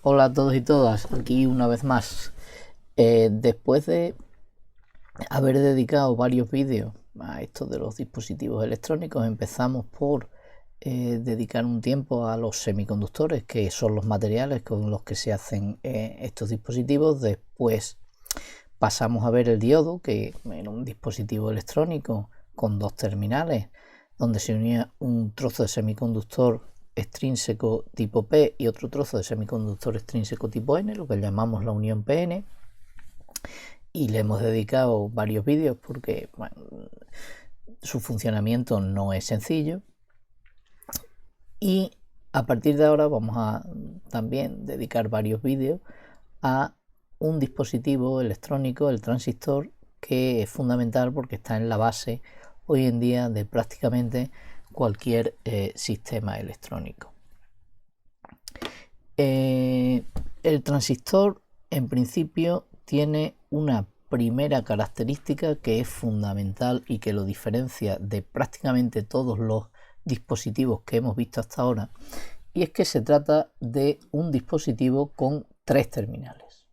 Hola a todos y todas, aquí una vez más. Después de haber dedicado varios vídeos a esto de los dispositivos electrónicos, empezamos por dedicar un tiempo a los semiconductores, que son los materiales con los que se hacen estos dispositivos. Después pasamos a ver el diodo, que era un dispositivo electrónico con dos terminales, donde se unía un trozo de semiconductor extrínseco tipo P y otro trozo de semiconductor extrínseco tipo N, lo que llamamos la unión PN, y le hemos dedicado varios vídeos porque bueno, su funcionamiento no es sencillo. Y a partir de ahora vamos a también dedicar varios vídeos a un dispositivo electrónico, el transistor, que es fundamental porque está en la base hoy en día de prácticamente cualquier sistema electrónico. El transistor en principio tiene una primera característica que es fundamental y que lo diferencia de prácticamente todos los dispositivos que hemos visto hasta ahora, y es que se trata de un dispositivo con tres terminales.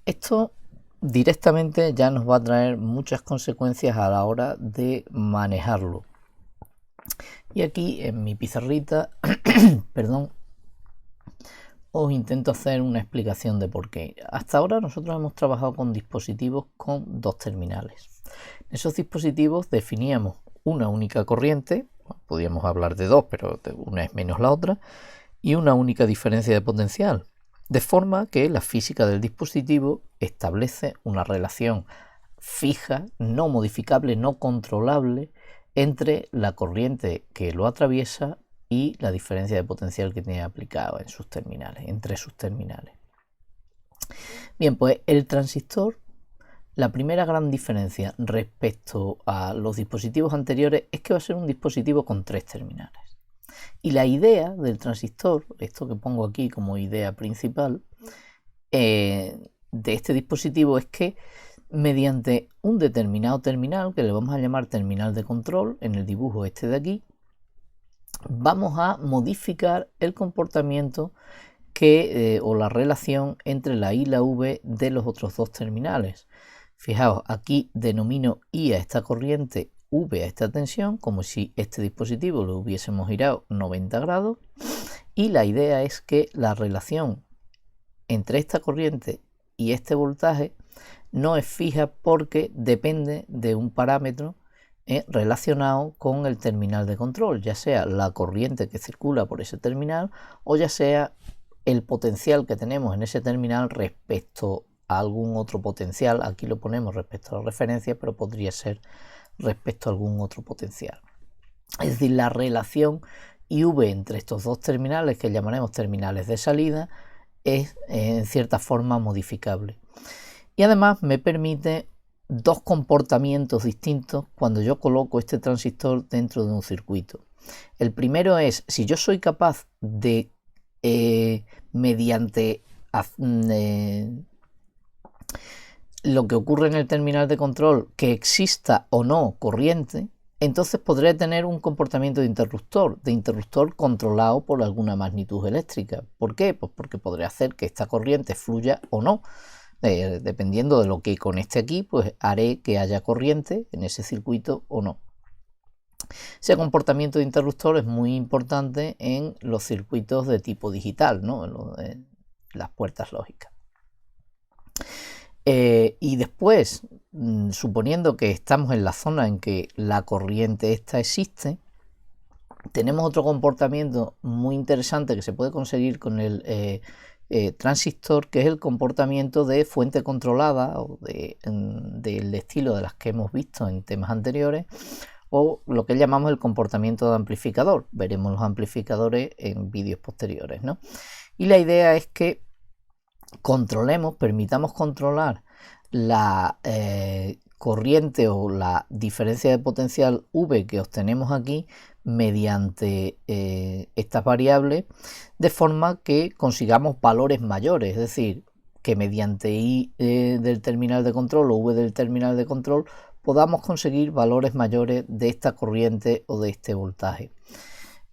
Esto directamente ya nos va a traer muchas consecuencias a la hora de manejarlo. Y aquí en mi pizarrita, perdón, os intento hacer una explicación de por qué. Hasta ahora nosotros hemos trabajado con dispositivos con dos terminales. En esos dispositivos definíamos una única corriente, podíamos hablar de dos, pero una es menos la otra, y una única diferencia de potencial, de forma que la física del dispositivo establece una relación fija, no modificable, no controlable, entre la corriente que lo atraviesa y la diferencia de potencial que tiene aplicado en sus terminales, entre sus terminales. Bien, pues el transistor, la primera gran diferencia respecto a los dispositivos anteriores es que va a ser un dispositivo con tres terminales. Y la idea del transistor, esto que pongo aquí como idea principal de este dispositivo, es que mediante un determinado terminal, que le vamos a llamar terminal de control, en el dibujo este de aquí, vamos a modificar el comportamiento o la relación entre la I y la V de los otros dos terminales. Fijaos, aquí denomino I a esta corriente, V a esta tensión, como si este dispositivo lo hubiésemos girado 90 grados, y la idea es que la relación entre esta corriente y este voltaje no es fija porque depende de un parámetro relacionado con el terminal de control, ya sea la corriente que circula por ese terminal o ya sea el potencial que tenemos en ese terminal respecto a algún otro potencial. Aquí lo ponemos respecto a la referencia, pero podría ser respecto a algún otro potencial. Es decir, la relación IV entre estos dos terminales, que llamaremos terminales de salida, es en cierta forma modificable. Y además me permite dos comportamientos distintos cuando yo coloco este transistor dentro de un circuito. El primero es, si yo soy capaz de, mediante lo que ocurre en el terminal de control, que exista o no corriente, entonces podré tener un comportamiento de interruptor controlado por alguna magnitud eléctrica. ¿Por qué? Pues porque podré hacer que esta corriente fluya o no. Dependiendo de lo que conecte aquí, pues haré que haya corriente en ese circuito o no. Ese comportamiento de interruptor es muy importante en los circuitos de tipo digital, ¿no? En las puertas lógicas. Y después, suponiendo que estamos en la zona en que la corriente esta existe, tenemos otro comportamiento muy interesante que se puede conseguir con el transistor, que es el comportamiento de fuente controlada o del estilo de las que hemos visto en temas anteriores, o lo que llamamos el comportamiento de amplificador. Veremos los amplificadores en vídeos posteriores, ¿no? Y la idea es que permitamos controlar la corriente o la diferencia de potencial V que obtenemos aquí mediante estas variables, de forma que consigamos valores mayores, es decir, que mediante I del terminal de control o V del terminal de control podamos conseguir valores mayores de esta corriente o de este voltaje.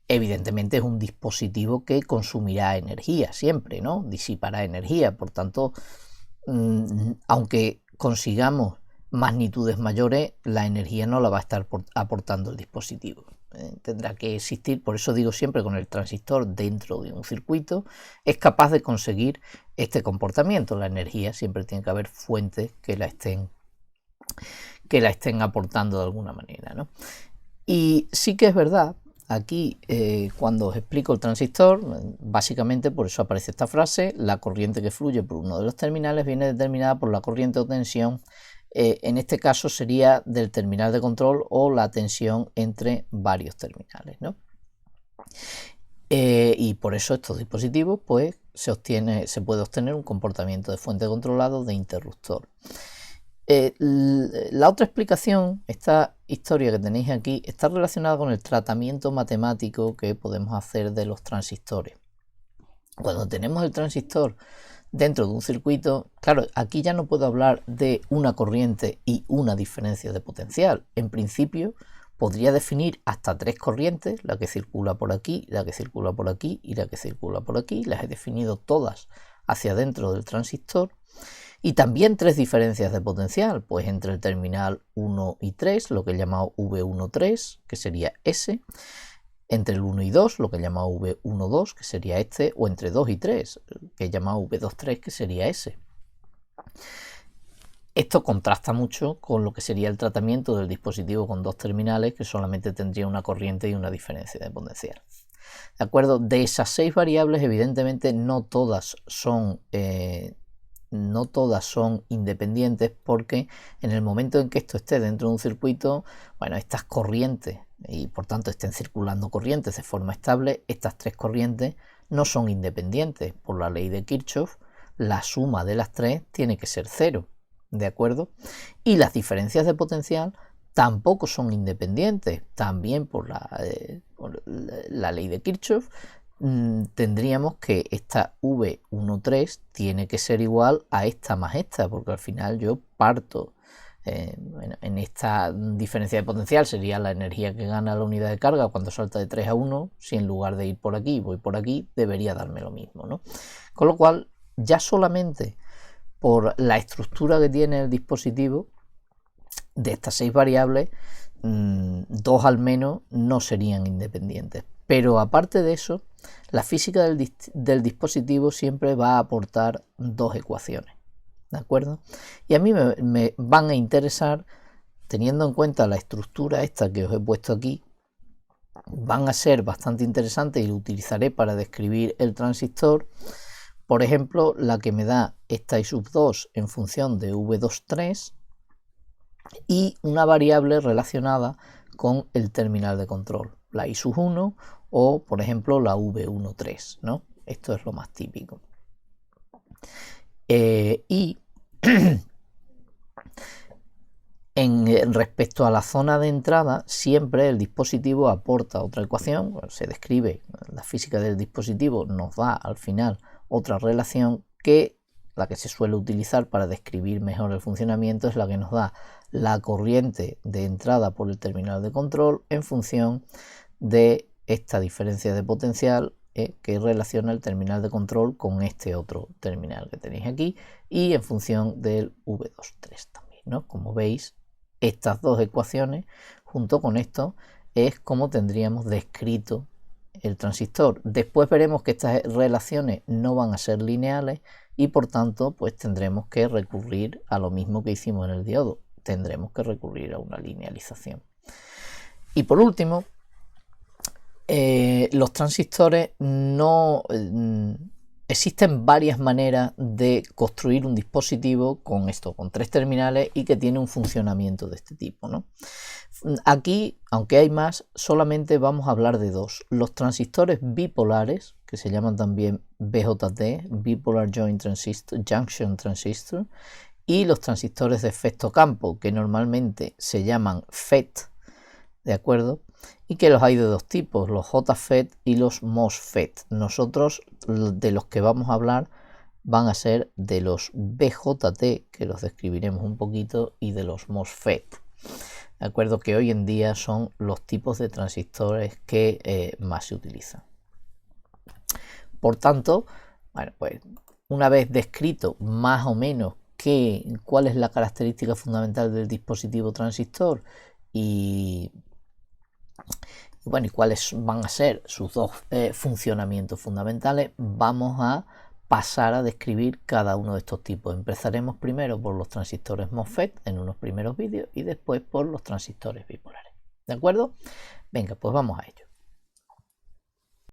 evidentemente es un dispositivo que consumirá energía siempre, ¿no? Disipará energía, por tanto, aunque consigamos magnitudes mayores, la energía no la va a estar aportando el dispositivo. Tendrá que existir, por eso digo siempre, con el transistor dentro de un circuito es capaz de conseguir este comportamiento. La energía siempre tiene que haber fuentes que la estén aportando de alguna manera, ¿no? Y sí que es verdad, aquí cuando os explico el transistor, básicamente por eso aparece esta frase: la corriente que fluye por uno de los terminales viene determinada por la corriente o tensión, en este caso sería del terminal de control o la tensión entre varios terminales, ¿no? Y por eso estos dispositivos pues se puede obtener un comportamiento de fuente controlado de interruptor. La otra explicación, esta historia que tenéis aquí, está relacionada con el tratamiento matemático que podemos hacer de los transistores. Cuando tenemos el transistor dentro de un circuito, claro, aquí ya no puedo hablar de una corriente y una diferencia de potencial. En principio podría definir hasta 3 corrientes, la que circula por aquí, la que circula por aquí y la que circula por aquí. Las he definido todas hacia dentro del transistor. Y también 3 diferencias de potencial, pues entre el terminal 1 y 3, lo que he llamado V13, que sería S, entre el 1 y 2, lo que he llamado V12, que sería este, o entre 2 y 3, que he llamado V23, que sería S. Esto contrasta mucho con lo que sería el tratamiento del dispositivo con 2 terminales, que solamente tendría una corriente y una diferencia de potencial. ¿De acuerdo? De esas 6 variables, evidentemente no todas son independientes, porque en el momento en que esto esté dentro de un circuito, bueno, estas corrientes, y por tanto estén circulando corrientes de forma estable, estas 3 corrientes no son independientes. Por la ley de Kirchhoff, la suma de las 3 tiene que ser 0, ¿de acuerdo? Y las diferencias de potencial tampoco son independientes. También por la ley de Kirchhoff, tendríamos que esta V13 tiene que ser igual a esta más esta, porque al final yo parto en esta diferencia de potencial, sería la energía que gana la unidad de carga cuando salta de 3 a 1, si en lugar de ir por aquí voy por aquí, debería darme lo mismo, ¿no? Con lo cual, ya solamente por la estructura que tiene el dispositivo, de estas 6 variables, 2 al menos no serían independientes. Pero aparte de eso, la física del dispositivo siempre va a aportar 2 ecuaciones, ¿de acuerdo? Y a mí me van a interesar, teniendo en cuenta la estructura esta que os he puesto aquí, van a ser bastante interesantes y lo utilizaré para describir el transistor. Por ejemplo, la que me da esta I sub 2 en función de V23 y una variable relacionada con el terminal de control, la I sub 1 o, por ejemplo, la V13, ¿no? Esto es lo más típico. Y respecto a la zona de entrada, siempre el dispositivo aporta otra ecuación, se describe la física del dispositivo, nos da al final otra relación que la que se suele utilizar para describir mejor el funcionamiento es la que nos da la corriente de entrada por el terminal de control en función de esta diferencia de potencial que relaciona el terminal de control con este otro terminal que tenéis aquí y en función del V23 también, ¿no? Como veis, estas 2 ecuaciones junto con esto es como tendríamos descrito el transistor. Después veremos que estas relaciones no van a ser lineales y por tanto pues tendremos que recurrir a lo mismo que hicimos en el diodo, tendremos que recurrir a una linealización. Y por último, los transistores no existen varias maneras de construir un dispositivo con 3 terminales y que tiene un funcionamiento de este tipo, ¿no? Aquí, aunque hay más, solamente vamos a hablar de 2. Los transistores bipolares, que se llaman también BJT, Bipolar Junction Transistor, y los transistores de efecto campo, que normalmente se llaman FET, ¿de acuerdo? Y que los hay de 2 tipos, los JFET y los MOSFET. Nosotros de los que vamos a hablar van a ser de los BJT, que los describiremos un poquito, y de los MOSFET. de acuerdo, que hoy en día son los tipos de transistores que más se utilizan. Por tanto, bueno, pues una vez descrito más o menos cuál es la característica fundamental del dispositivo transistor y bueno, y cuáles van a ser sus dos funcionamientos fundamentales, vamos a pasar a describir cada uno de estos tipos. Empezaremos primero por los transistores MOSFET en unos primeros vídeos y después por los transistores bipolares. ¿De acuerdo? Venga, pues vamos a ello.